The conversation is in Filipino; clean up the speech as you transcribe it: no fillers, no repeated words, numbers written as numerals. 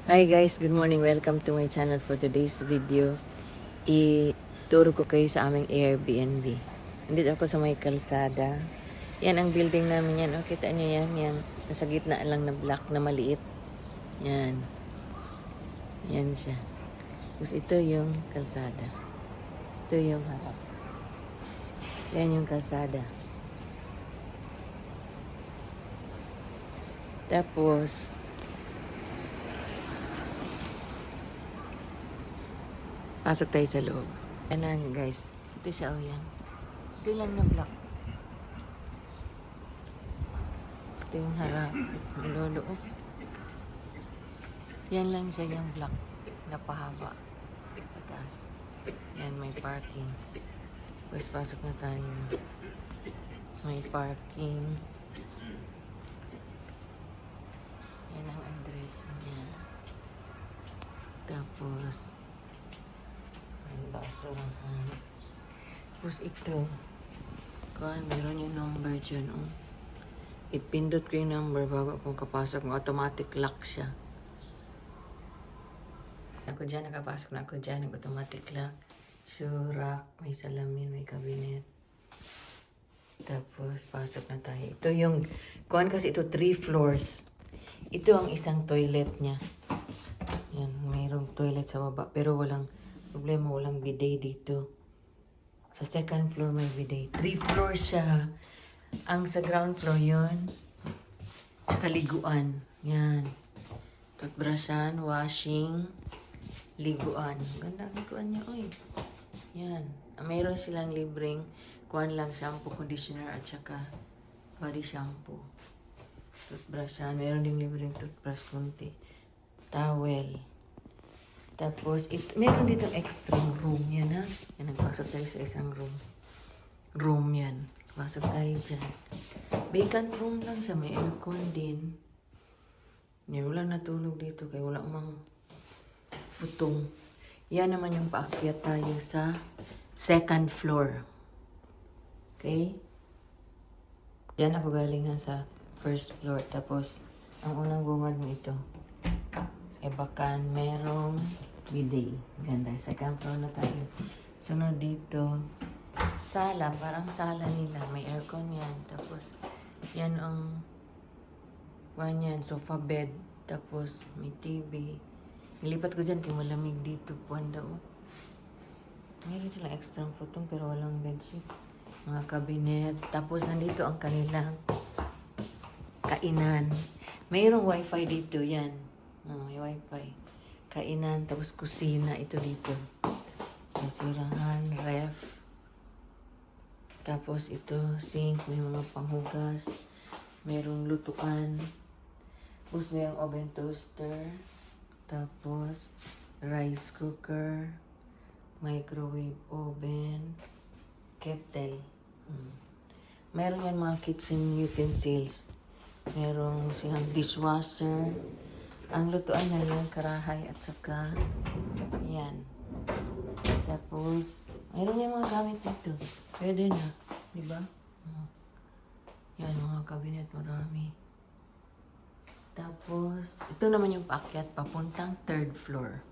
Hi guys, good morning. Welcome to my channel for today's video. Ituro ko kayo sa aming Airbnb. Nandito ako sa may kalsada. Yan ang building namin yan. O, kita nyo yan. Yan. Nasa gitna lang na block na maliit. Yan. Yan siya. Tapos ito yung kalsada. Ito yung harap. Yan yung kalsada. Tapos, pasok tayo sa loob. Yan na guys. Ito siya o yan. Ito lang na block. Ito yung harap. Malolo o. Yan lang siya yung block. Napahaba. Pataas. Yan may parking. Tapos pasok na tayo. May parking. Yan ang address niya. Tapos basurahan. Tapos ito. Meron yung number dyan. Oh. Ipindot ko yung number bago akong kapasok. Automatic lock siya. Ako dyan, nakapasok na ako dyan. Automatic lock. Shoe rack. May salamin, may cabinet. Tapos, pasok na tayo. Ito yung, kasi ito 3 floors. Ito ang isang toilet niya. Yan, mayroong toilet sa baba. Pero walang problema, walang bidet dito. Sa second floor may bidet. 3 floors siya. Ang sa ground floor yun. Sa kaliguan. Yan. Toothbrushan, washing, liguan. Ganda ang liguan niya, oy. Yan. Mayroon silang libreng lang shampoo, conditioner, at saka body shampoo. Toothbrushan. Mayroon ding libreng toothbrush kunti. Towel. Tapos, meron dito extra room yan, ha? Yan, nagpasok tayo sa isang room. Room yan. Pasok tayo dyan. Vacant room lang siya. May aircon din. Yan, wala natulog dito kaya wala mang futong. Yan naman yung paakyat tayo sa second floor. Okay? Diyan ako galing sa first floor. Tapos, ang unang bungad mo ito. Bakan, merong bidet. Ganda. Second floor na tayo. Sunod dito, sala. Parang sala nila. May aircon yan. Tapos, yan ang yan, sofa bed. Tapos, may TV. Nilipat ko dyan kaya malamig dito. Puwan daw. Meron silang extra futong pero walang bedsheet. Mga kabinet. Tapos, nandito ang kanilang kainan. Mayroong wifi dito. Yan. May wifi. Kainan, tapos kusina. Ito dito. Basurahan, ref. Tapos ito, sink. May mga panghugas. Merong lutuan. Tapos merong oven toaster. Tapos rice cooker. Microwave oven. Kettle. Meron yan mga kitchen utensils. Merong silang dishwasher. Ang lutuan na yung karahay at saka yan. Tapos, mayroon yung mga gamit dito. Pwede na. Diba? Yan, mga kabinet marami. Tapos, ito naman yung paakyat papuntang third floor.